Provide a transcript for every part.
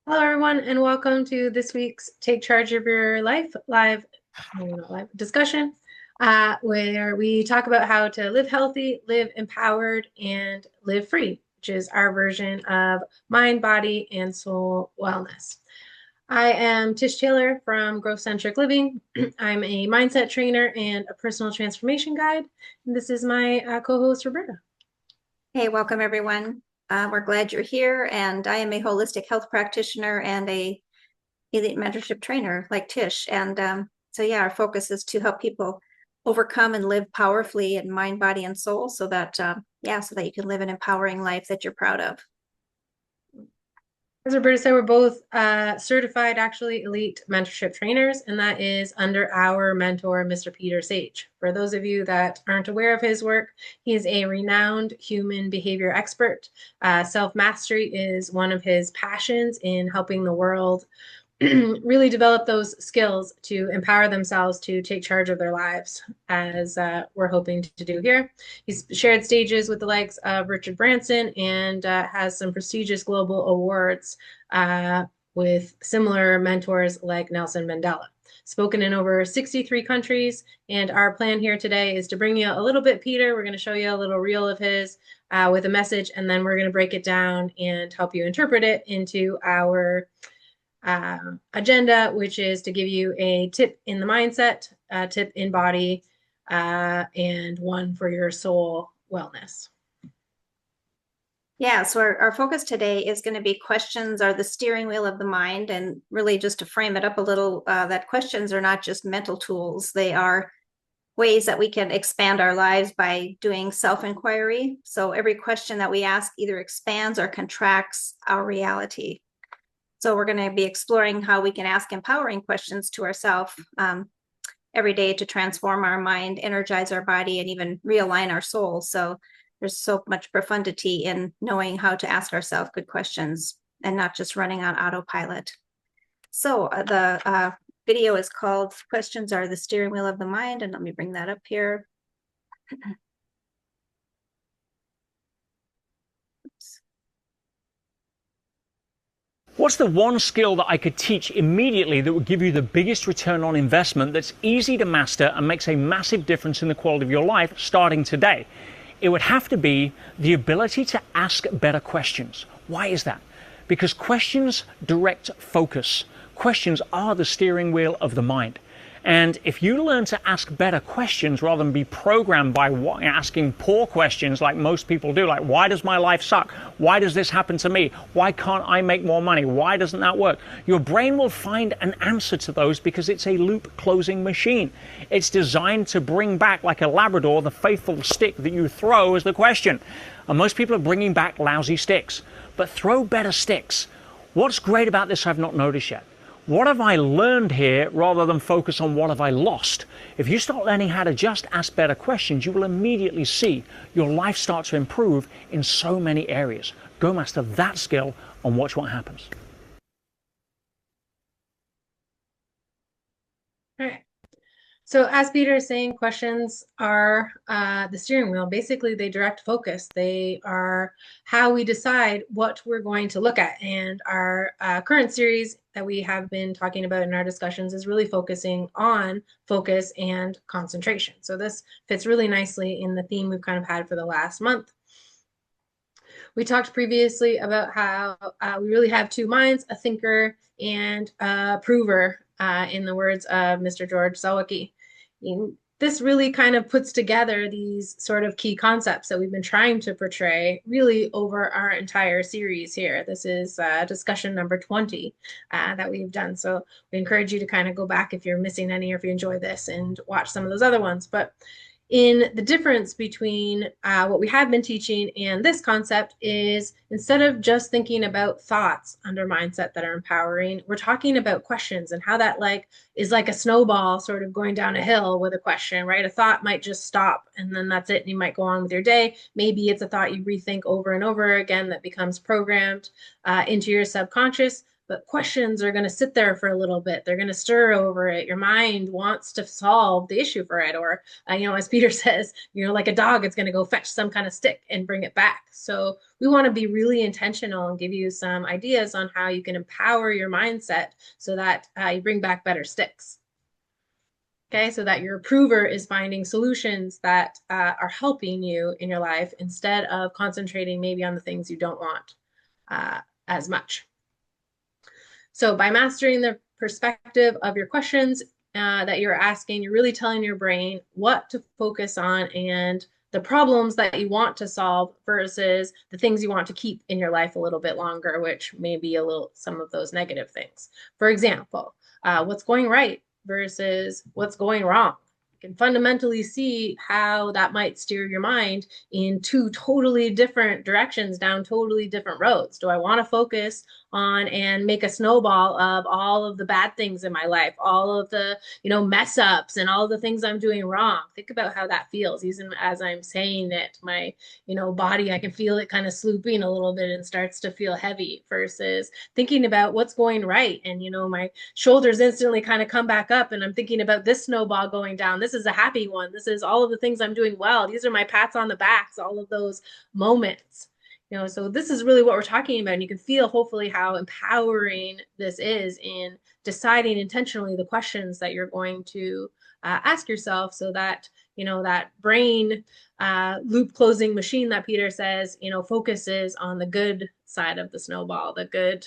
Hello, everyone, and welcome to this week's Take Charge of Your Life live discussion, where we talk about how to live healthy, live empowered, and live free, which is our version of mind, body, and soul wellness. I am Tish Taylor from Growth Centric Living. I'm a mindset trainer and a personal transformation guide. And this is my co-host, Roberta. Hey, welcome everyone. We're glad you're here, and I am a holistic health practitioner and a elite mentorship trainer like Tish. And so yeah, our focus is to help people overcome and live powerfully in mind, body, and soul, so that so that you can live an empowering life that you're proud of. As Roberta said, we're both certified, actually, elite mentorship trainers, and that is under our mentor, Mr. Peter Sage. For those of you that aren't aware of his work, he is a renowned human behavior expert. Self-mastery is one of his passions in helping the world really develop those skills to empower themselves to take charge of their lives, as we're hoping to do here. He's shared stages with the likes of Richard Branson and has some prestigious global awards with similar mentors like Nelson Mandela. Spoken in over 63 countries, and our plan here today is to bring you a little bit, Peter. We're going to show you a little reel of his with a message, and then we're going to break it down and help you interpret it into our agenda, which is to give you a tip in the mindset, a tip in body, and one for your soul wellness. Yeah, so our focus today is going to be questions are the steering wheel of the mind. And really, just to frame it up a little, that questions are not just mental tools. They are ways that we can expand our lives by doing self-inquiry. So every question that we ask either expands or contracts our reality. So we're going to be exploring how we can ask empowering questions to ourselves every day to transform our mind, energize our body, and even realign our soul. So there's so much profundity in knowing how to ask ourselves good questions and not just running on autopilot. So the video is called Questions Are the Steering Wheel of the Mind. And let me bring that up here. What's the one skill that I could teach immediately that would give you the biggest return on investment, that's easy to master and makes a massive difference in the quality of your life starting today? It would have to be the ability to ask better questions. Why is that? Because questions direct focus. Questions are the steering wheel of the mind. And if you learn to ask better questions rather than be programmed by asking poor questions like most people do, like why does my life suck? Why does this happen to me? Why can't I make more money? Why doesn't that work? Your brain will find an answer to those because it's a loop closing machine. It's designed to bring back, like a Labrador, the faithful stick that you throw as the question. And most people are bringing back lousy sticks. But throw better sticks. What's great about this I've not noticed yet? What have I learned here rather than focus on what have I lost? If you start learning how to just ask better questions, you will immediately see your life start to improve in so many areas. Go master that skill and watch what happens. All right. So as Peter is saying, questions are the steering wheel. Basically, they direct focus. They are how we decide what we're going to look at. And our current series that we have been talking about in our discussions is really focusing on focus and concentration. So this fits really nicely in the theme we've kind of had for the last month. We talked previously about how we really have two minds, a thinker and a prover, in the words of Mr. George Zawicki. This really kind of puts together these sort of key concepts that we've been trying to portray really over our entire series here. This is discussion number 20 that we've done. So we encourage you to kind of go back if you're missing any or if you enjoy this and watch some of those other ones. But in the difference between what we have been teaching and this concept is, instead of just thinking about thoughts under mindset that are empowering, we're talking about questions and how that is like a snowball sort of going down a hill with a question, right? A thought might just stop and then that's it. And you might go on with your day. Maybe it's a thought you rethink over and over again that becomes programmed into your subconscious. but questions are going to sit there for a little bit. They're going to stir over it. Your mind wants to solve the issue for it. Or, as Peter says, like a dog, it's going to go fetch some kind of stick and bring it back. So we want to be really intentional and give you some ideas on how you can empower your mindset so that you bring back better sticks. Okay, so that your approver is finding solutions that are helping you in your life instead of concentrating maybe on the things you don't want as much. So by mastering the perspective of your questions that you're asking, you're really telling your brain what to focus on and the problems that you want to solve versus the things you want to keep in your life a little bit longer, which may be some of those negative things. For example, what's going right versus what's going wrong. You can fundamentally see how that might steer your mind in two totally different directions down totally different roads. Do I want to focus on and make a snowball of all of the bad things in my life, all of the, mess ups and all the things I'm doing wrong? Think about how that feels. Even as I'm saying it, my, body, I can feel it kind of slooping a little bit and starts to feel heavy versus thinking about what's going right. And, my shoulders instantly kind of come back up and I'm thinking about this snowball going down. This is a happy one. This is all of the things I'm doing well. These are my pats on the backs, all of those moments. So this is really what we're talking about. And you can feel hopefully how empowering this is in deciding intentionally the questions that you're going to ask yourself so that, that brain loop closing machine that Peter says, focuses on the good side of the snowball, the good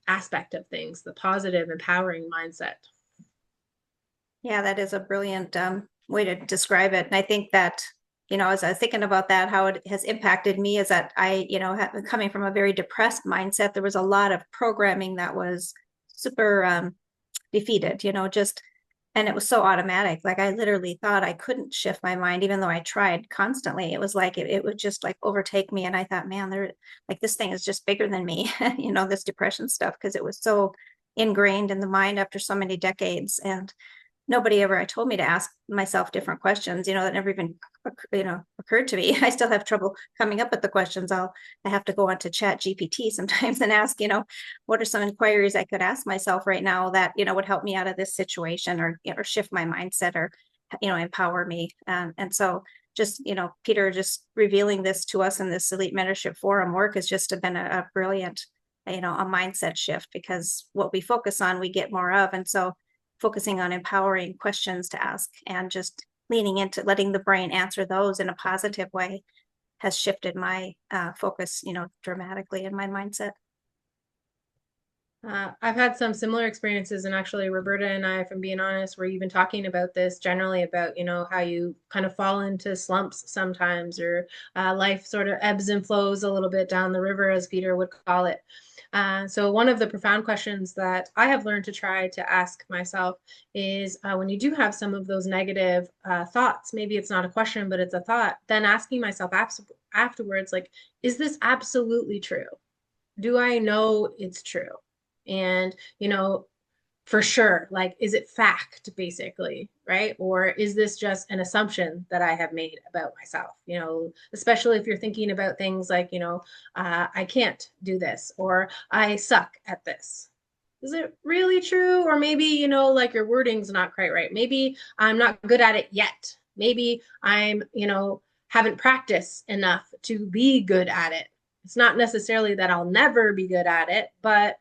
aspect of things, the positive, empowering mindset. Yeah, that is a brilliant way to describe it. And I think that, as I was thinking about that, how it has impacted me is that I, coming from a very depressed mindset, there was a lot of programming that was super defeated, and it was so automatic. Like I literally thought I couldn't shift my mind, even though I tried constantly. It was like, it would just like overtake me. And I thought, man, this thing is just bigger than me, this depression stuff, because it was so ingrained in the mind after so many decades. And nobody ever told me to ask myself different questions, that never even, occurred to me. I still have trouble coming up with the questions. I have to go onto Chat GPT sometimes and ask, what are some inquiries I could ask myself right now that, would help me out of this situation or shift my mindset or, empower me. And so just, Peter, just revealing this to us in this Elite Mentorship Forum work has just been a brilliant, a mindset shift, because what we focus on, we get more of. And so focusing on empowering questions to ask and just leaning into letting the brain answer those in a positive way has shifted my focus, dramatically in my mindset. I've had some similar experiences, and actually Roberta and I, if I'm being honest, we're even talking about this generally about, how you kind of fall into slumps sometimes, or life sort of ebbs and flows a little bit down the river, as Peter would call it. So one of the profound questions that I have learned to try to ask myself is when you do have some of those negative thoughts, maybe it's not a question, but it's a thought, then asking myself afterwards, like, is this absolutely true? Do I know it's true? And, for sure, like, is it fact, basically, right? Or is this just an assumption that I have made about myself? Especially if you're thinking about things like, I can't do this, or I suck at this. Is it really true? Or maybe, like your wording's not quite right. Maybe I'm not good at it yet. Maybe I'm, haven't practiced enough to be good at it. It's not necessarily that I'll never be good at it, but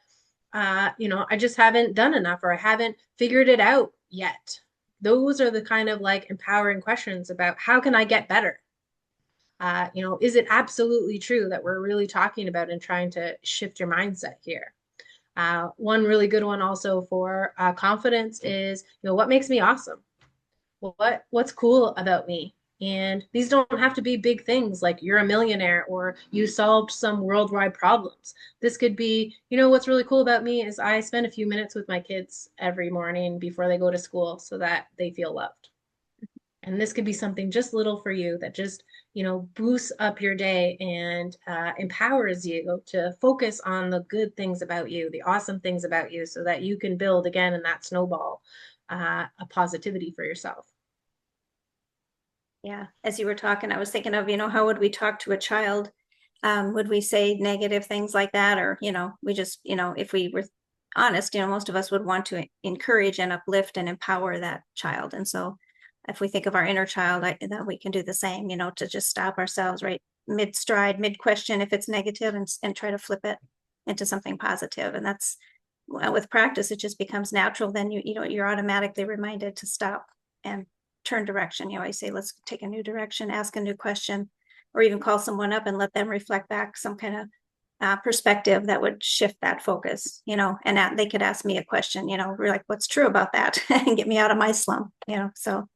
I just haven't done enough, or I haven't figured it out yet. Those are the kind of like empowering questions about how can I get better? Is it absolutely true that we're really talking about and trying to shift your mindset here? One really good one also for confidence is, what makes me awesome? What's cool about me? And these don't have to be big things like you're a millionaire or you solved some worldwide problems. This could be, what's really cool about me is I spend a few minutes with my kids every morning before they go to school so that they feel loved. And this could be something just little for you that just, boosts up your day and empowers you to focus on the good things about you, the awesome things about you, so that you can build again in that snowball a positivity for yourself. Yeah. As you were talking, I was thinking of, how would we talk to a child Would we say negative things like that? Or, we just, if we were honest, most of us would want to encourage and uplift and empower that child. And so if we think of our inner child, that we can do the same, to just stop ourselves right mid stride, mid question, if it's negative, and try to flip it into something positive. And that's, with practice, it just becomes natural. Then you're automatically reminded to stop and turn direction. I say, let's take a new direction, ask a new question, or even call someone up and let them reflect back some kind of perspective that would shift that focus, and that they could ask me a question, we're like, what's true about that? And get me out of my slump, so.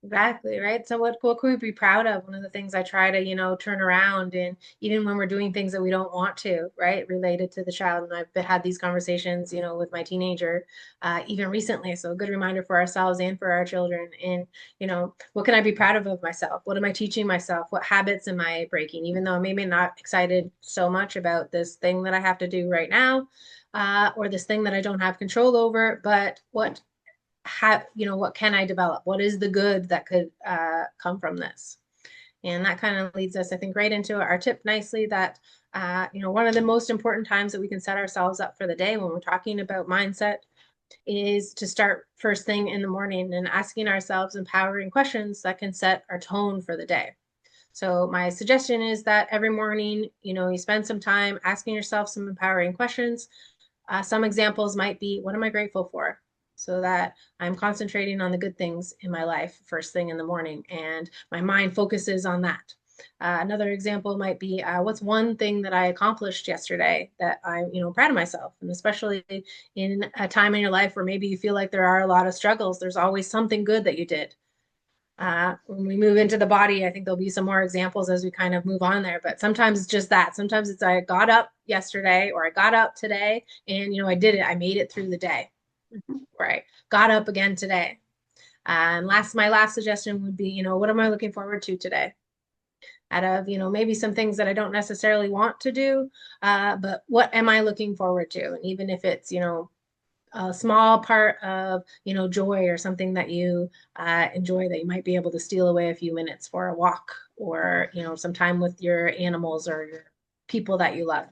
Exactly, right? So what can we be proud of? One of the things I try to, turn around, and even when we're doing things that we don't want to, right, related to the child. And I've had these conversations, with my teenager, even recently. So a good reminder for ourselves and for our children. And, what can I be proud of myself? What am I teaching myself? What habits am I breaking? Even though I'm maybe not excited so much about this thing that I have to do right now, or this thing that I don't have control over, but what can I develop? What is the good that could come from this? And that kind of leads us, I think, right into our tip nicely that, one of the most important times that we can set ourselves up for the day when we're talking about mindset is to start first thing in the morning and asking ourselves empowering questions that can set our tone for the day. So my suggestion is that every morning, you spend some time asking yourself some empowering questions. Some examples might be, what am I grateful for? So that I'm concentrating on the good things in my life first thing in the morning, and my mind focuses on that. Another example might be, what's one thing that I accomplished yesterday that I'm, proud of myself. And especially in a time in your life where maybe you feel like there are a lot of struggles, there's always something good that you did. When we move into the body, I think there'll be some more examples as we kind of move on there. But sometimes it's just that. Sometimes it's I got up yesterday or I got up today and, I did it. I made it through the day. Right. Got up again today. And my last suggestion would be, what am I looking forward to today? Out of, maybe some things that I don't necessarily want to do, but what am I looking forward to? And even if it's, a small part of, joy or something that you enjoy that you might be able to steal away a few minutes for a walk or, some time with your animals or your people that you love.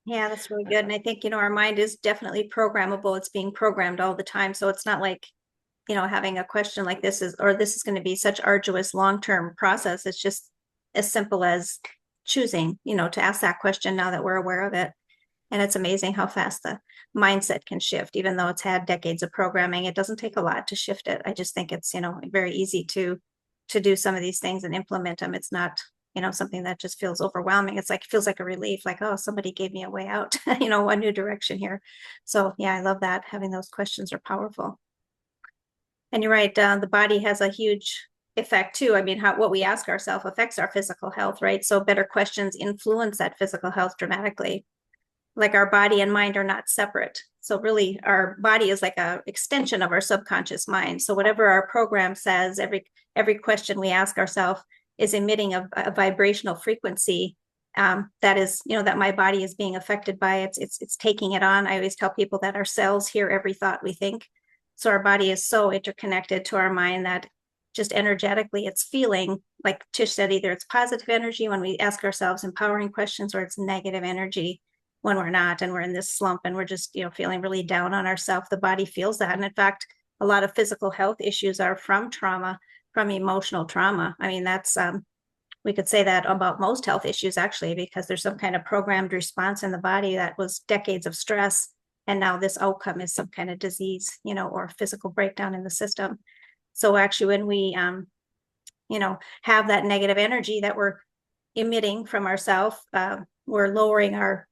Yeah, that's really good. And I think, our mind is definitely programmable. It's being programmed all the time. So it's not like, having a question like this is going to be such arduous long-term process. It's just as simple as choosing, to ask that question now that we're aware of it. And it's amazing how fast the mindset can shift, even though it's had decades of programming. It doesn't take a lot to shift it. I just think it's, very easy to do some of these things and implement them. It's not, something that just feels overwhelming. It feels like a relief, like, oh, somebody gave me a way out, a new direction here. So yeah, I love that. Having those questions are powerful. And you're right. The body has a huge effect too. I mean, what we ask ourselves affects our physical health, right? So better questions influence that physical health dramatically. Like our body and mind are not separate. So really our body is like a extension of our subconscious mind. So whatever our program says, every question we ask ourselves is emitting a vibrational frequency that is, that my body is being affected by. It's taking it on. I always tell people that our cells hear every thought we think. So our body is so interconnected to our mind that just energetically it's feeling, like Tish said, either it's positive energy when we ask ourselves empowering questions, or it's negative energy when we're not, and we're in this slump and we're just, feeling really down on ourselves. The body feels that. And in fact, a lot of physical health issues are from trauma, from emotional trauma. I mean, that's, we could say that about most health issues actually, because there's some kind of programmed response in the body that was decades of stress. And now this outcome is some kind of disease, or physical breakdown in the system. So actually when we, have that negative energy that we're emitting from ourselves, we're lowering our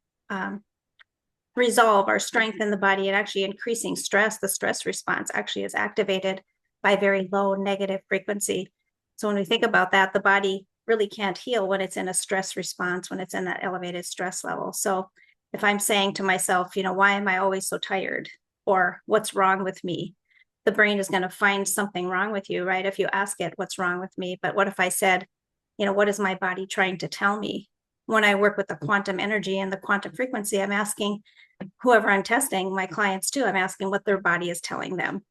resolve, our strength in the body, and actually increasing stress. The stress response actually is activated by very low negative frequency. So when we think about that, the body really can't heal when it's in a stress response, when it's in that elevated stress level. So if I'm saying to myself, why am I always so tired? Or what's wrong with me? The brain is going to find something wrong with you, right? If you ask it, what's wrong with me? But what if I said, what is my body trying to tell me? When I work with the quantum energy and the quantum frequency, I'm asking whoever I'm testing, my clients too, I'm asking what their body is telling them.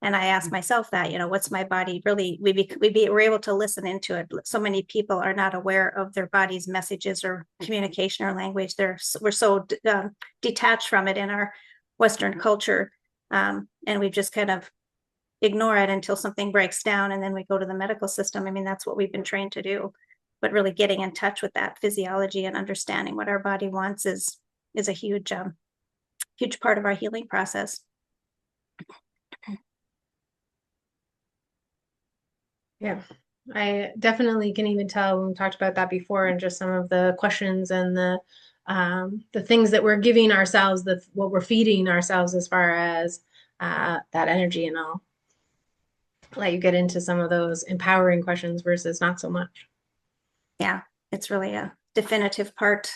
And I asked myself that, what's my body really, we're able to listen into it. So many people are not aware of their body's messages or communication or language. We're so detached from it in our Western culture. And we just kind of ignore it until something breaks down, and then we go to the medical system. I mean, that's what we've been trained to do. But really getting in touch with that physiology and understanding what our body wants is a huge part of our healing process. Yeah, I definitely can even tell when we talked about that before, and just some of the questions and the things that we're giving ourselves, what we're feeding ourselves as far as that energy and all. Let you get into some of those empowering questions versus not so much. Yeah, it's really a definitive part.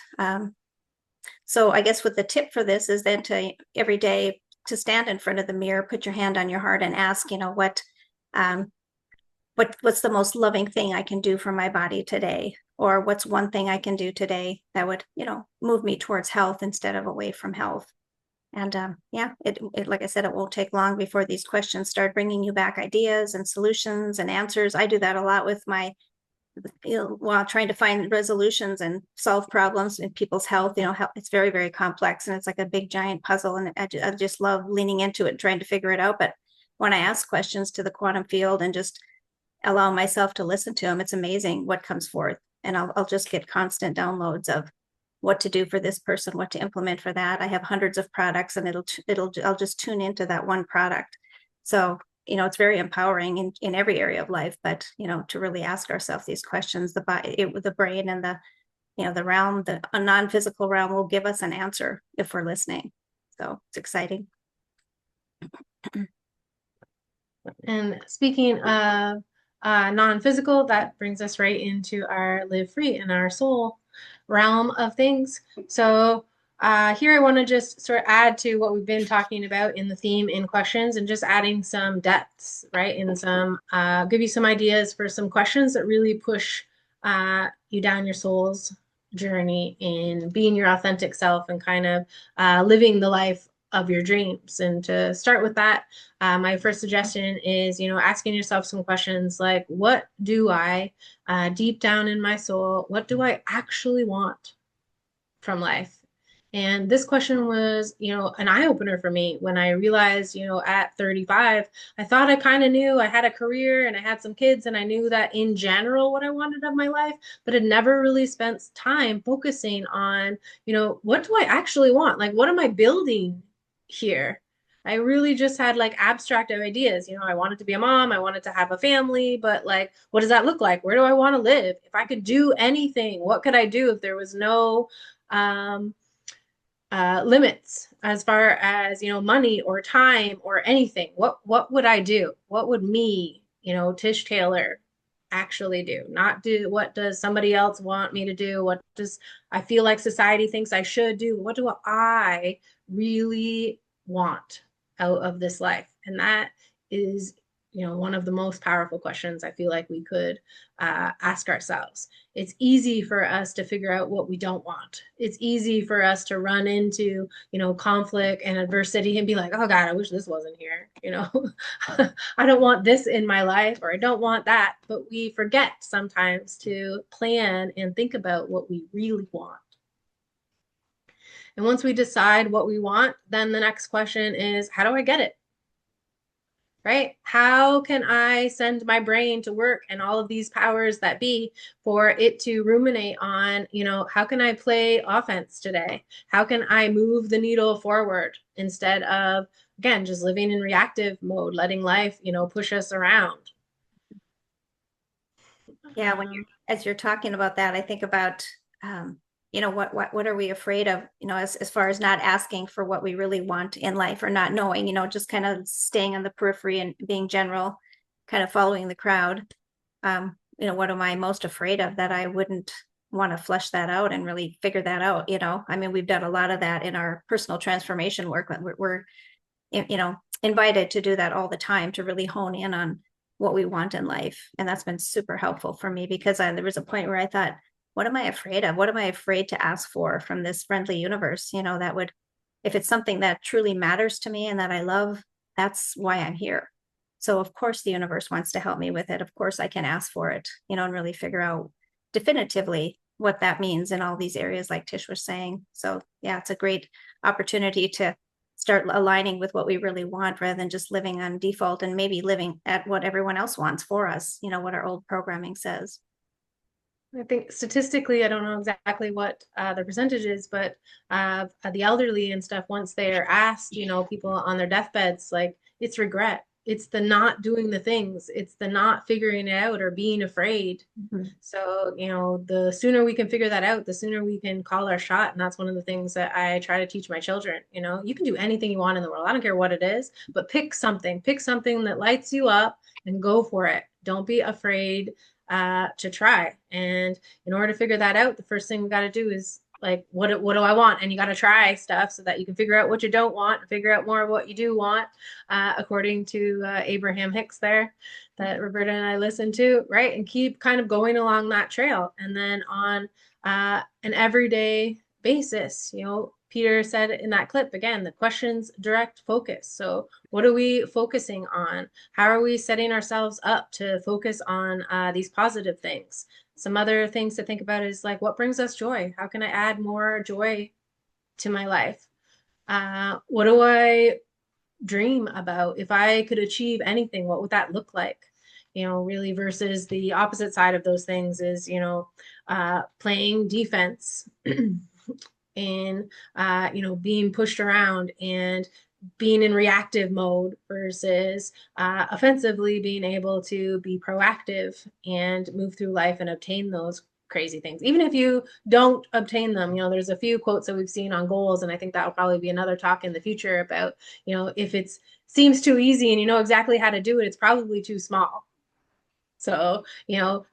So I guess what the tip for this is then to every day to stand in front of the mirror, put your hand on your heart and ask, what's the most loving thing I can do for my body today? Or what's one thing I can do today that would, move me towards health instead of away from health? And it like I said, it won't take long before these questions start bringing you back ideas and solutions and answers. I do that a lot with my, while trying to find resolutions and solve problems in people's health. It's very, very complex, and it's like a big giant puzzle. And I just love leaning into it and trying to figure it out. But when I ask questions to the quantum field and just allow myself to listen to them, it's amazing what comes forth. And I'll just get constant downloads of what to do for this person, what to implement for that. I have hundreds of products, and I'll just tune into that one product. So, it's very empowering in every area of life, but, to really ask ourselves these questions, the brain and the realm, a non-physical realm will give us an answer if we're listening. So it's exciting. And speaking of non-physical, that brings us right into our live free and our soul realm of things. So here I want to just sort of add to what we've been talking about in the theme in questions, and just adding some depths, right? And some give you some ideas for some questions that really push you down your soul's journey in being your authentic self and kind of living the life of your dreams. And to start with that, my first suggestion is, asking yourself some questions like, what do I, deep down in my soul, what do I actually want from life? And this question was, an eye opener for me when I realized, at 35, I thought I kind of knew I had a career and I had some kids, and I knew that in general what I wanted of my life, but had never really spent time focusing on, what do I actually want? Like, what am I building here? I really just had like abstract ideas. I wanted to be a mom, I wanted to have a family, but like, what does that look like? Where do I want to live? If I could do anything, what could I do if there was no limits as far as money or time or anything? What would I do? What would me, Tish Taylor, actually do? Not do what does somebody else want me to do? What does I feel like society thinks I should do? What do I really want out of this life? And that is, one of the most powerful questions I feel like we could ask ourselves. It's easy for us to figure out what we don't want. It's easy for us to run into, conflict and adversity and be like, oh God, I wish this wasn't here. I don't want this in my life, or I don't want that. But we forget sometimes to plan and think about what we really want. And once we decide what we want, then the next question is, how do I get it? Right? How can I send my brain to work and all of these powers that be for it to ruminate on, how can I play offense today? How can I move the needle forward instead of, again, just living in reactive mode, letting life, push us around? Yeah, as you're talking about that, I think about what are we afraid of, as far as not asking for what we really want in life, or not knowing, just kind of staying on the periphery and being general, kind of following the crowd. What am I most afraid of that I wouldn't want to flesh that out and really figure that out? I mean, we've done a lot of that in our personal transformation work. We're invited to do that all the time, to really hone in on what we want in life. And that's been super helpful for me, because there was a point where I thought, what am I afraid of? What am I afraid to ask for from this friendly universe? That would, if it's something that truly matters to me and that I love, that's why I'm here. So of course the universe wants to help me with it. Of course I can ask for it, and really figure out definitively what that means in all these areas, like Tish was saying. So yeah, it's a great opportunity to start aligning with what we really want, rather than just living on default and maybe living at what everyone else wants for us, what our old programming says. I think statistically, I don't know exactly what the percentage is, but the elderly and stuff, once they're asked, people on their deathbeds, like it's regret. It's the not doing the things. It's the not figuring it out or being afraid. Mm-hmm. So, the sooner we can figure that out, the sooner we can call our shot. And that's one of the things that I try to teach my children. You can do anything you want in the world. I don't care what it is, but pick something that lights you up and go for it. Don't be afraid to try. And in order to figure that out, the first thing we got to do is like, what do I want? And you got to try stuff so that you can figure out what you don't want and figure out more of what you do want, according to Abraham Hicks there that Roberta and I listened to, right? And keep kind of going along that trail. And then on an everyday basis, Peter said in that clip, again, the questions direct focus. So what are we focusing on? How are we setting ourselves up to focus on these positive things? Some other things to think about is like, what brings us joy? How can I add more joy to my life? What do I dream about? If I could achieve anything, what would that look like? Really, versus the opposite side of those things is, playing defense and, being pushed around and being in reactive mode versus offensively being able to be proactive and move through life and obtain those crazy things. Even if you don't obtain them, there's a few quotes that we've seen on goals, and I think that will probably be another talk in the future about, if it seems too easy and you know exactly how to do it, it's probably too small. So,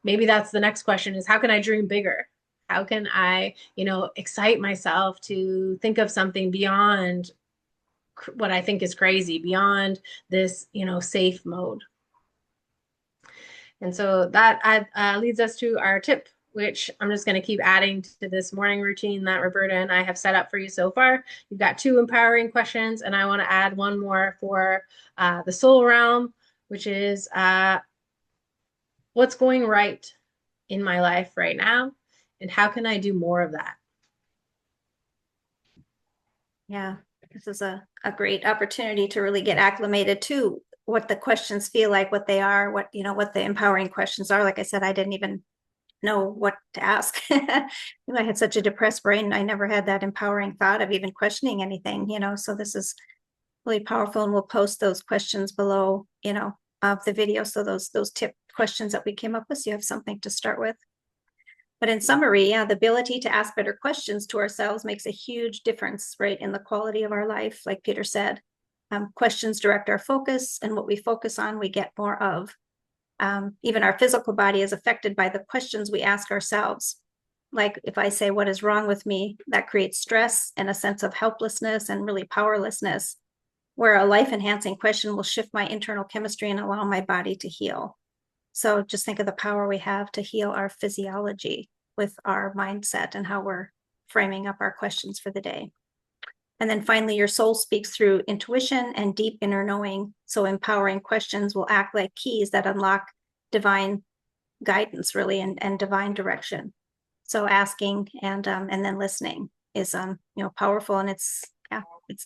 maybe that's the next question is, how can I dream bigger? How can I, excite myself to think of something beyond what I think is crazy, beyond this, safe mode? And so that leads us to our tip, which I'm just going to keep adding to this morning routine that Roberta and I have set up for you so far. You've got 2 empowering questions, and I want to add one more for the soul realm, which is what's going right in my life right now, and how can I do more of that? Yeah, this is a great opportunity to really get acclimated to what the questions feel like, what they are, what the empowering questions are. Like I said, I didn't even know what to ask. I had such a depressed brain. I never had that empowering thought of even questioning anything, so this is really powerful. And we'll post those questions below, of the video. So those tip questions that we came up with, so you have something to start with. But in summary, the ability to ask better questions to ourselves makes a huge difference, right, in the quality of our life. Like Peter said, questions direct our focus, and what we focus on, we get more of. Even our physical body is affected by the questions we ask ourselves. Like if I say, what is wrong with me? That creates stress and a sense of helplessness and really powerlessness, where a life-enhancing question will shift my internal chemistry and allow my body to heal. So just think of the power we have to heal our physiology with our mindset and how we're framing up our questions for the day. And then finally, your soul speaks through intuition and deep inner knowing. So empowering questions will act like keys that unlock divine guidance, really, and divine direction. So asking and then listening is powerful, and it's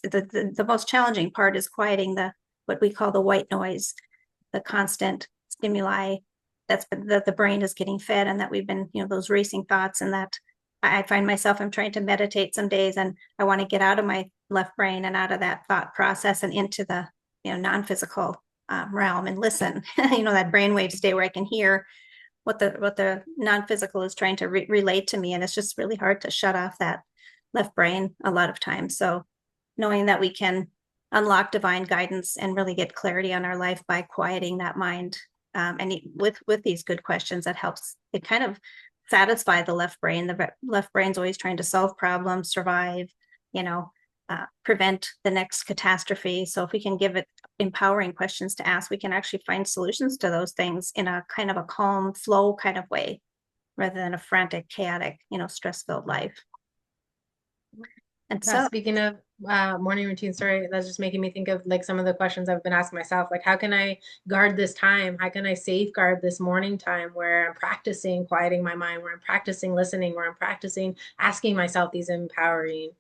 the most challenging part is quieting what we call the white noise, the constant stimuli that the brain is getting fed, and that we've been, those racing thoughts, and that I find myself, I'm trying to meditate some days and I want to get out of my left brain and out of that thought process and into the, non-physical realm and listen, that brainwave state where I can hear what the non-physical is trying to relate to me. And it's just really hard to shut off that left brain a lot of times. So knowing that we can unlock divine guidance and really get clarity on our life by quieting that mind. And with these good questions, that helps it kind of satisfy the left brain. The left brain's always trying to solve problems, survive, prevent the next catastrophe. So if we can give it empowering questions to ask, we can actually find solutions to those things in a kind of a calm flow kind of way, rather than a frantic, chaotic, stress-filled life. And so speaking of morning routine, sorry, that's just making me think of like some of the questions I've been asking myself. Like, how can I guard this time? How can I safeguard this morning time where I'm practicing quieting my mind, where I'm practicing listening, where I'm practicing asking myself these empowering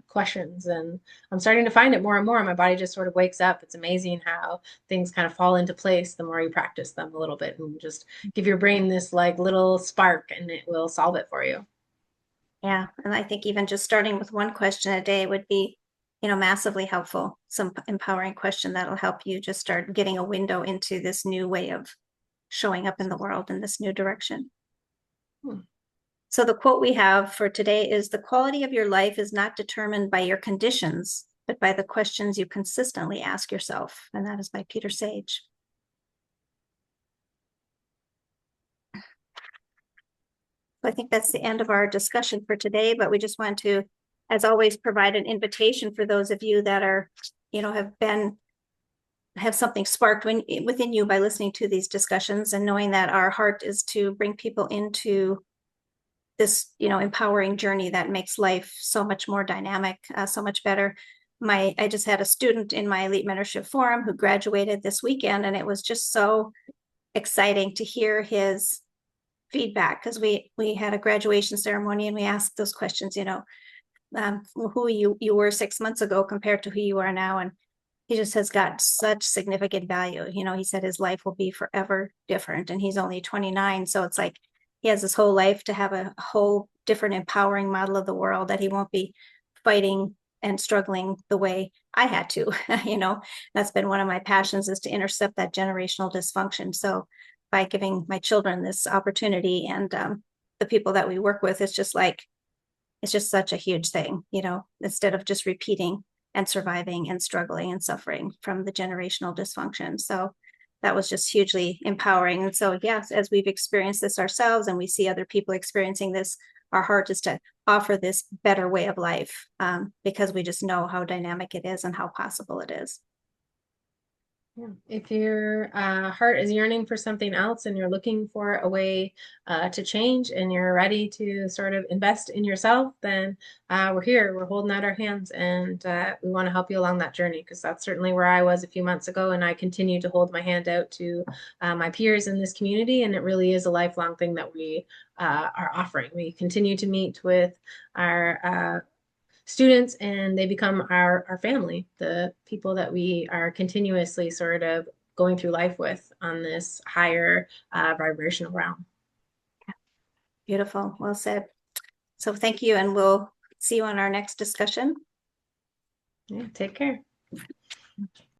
questions? And I'm starting to find it more and more. My body just sort of wakes up. It's amazing how things kind of fall into place the more you practice them a little bit, and just give your brain this like little spark and it will solve it for you. Yeah. And I think even just starting with one question a day would be, massively helpful. Some empowering question that'll help you just start getting a window into this new way of showing up in the world in this new direction. Hmm. So the quote we have for today is, the quality of your life is not determined by your conditions, but by the questions you consistently ask yourself. And that is by Peter Sage. I think that's the end of our discussion for today, but we just want to, as always, provide an invitation for those of you that are, have something sparked within you by listening to these discussions, and knowing that our heart is to bring people into this, empowering journey that makes life so much more dynamic, so much better. I just had a student in my Elite Mentorship Forum who graduated this weekend, and it was just so exciting to hear his feedback, because we had a graduation ceremony and we asked those questions, who you were 6 months ago compared to who you are now. And he just has got such significant value. He said his life will be forever different, and he's only 29. So it's like he has his whole life to have a whole different empowering model of the world, that he won't be fighting and struggling the way I had to. That's been one of my passions, is to intercept that generational dysfunction. So by giving my children this opportunity, and the people that we work with, it's just such a huge thing, instead of just repeating and surviving and struggling and suffering from the generational dysfunction. So that was just hugely empowering. And so, yes, as we've experienced this ourselves and we see other people experiencing this, our heart is to offer this better way of life, because we just know how dynamic it is and how possible it is. Yeah. If your heart is yearning for something else and you're looking for a way to change, and you're ready to sort of invest in yourself, then we're here. We're holding out our hands, and we want to help you along that journey, because that's certainly where I was a few months ago. And I continue to hold my hand out to my peers in this community. And it really is a lifelong thing that we are offering. We continue to meet with our students, and they become our family, the people that we are continuously sort of going through life with on this higher vibrational realm. Beautiful. Well said. So thank you, and we'll see you on our next discussion. Yeah, take care.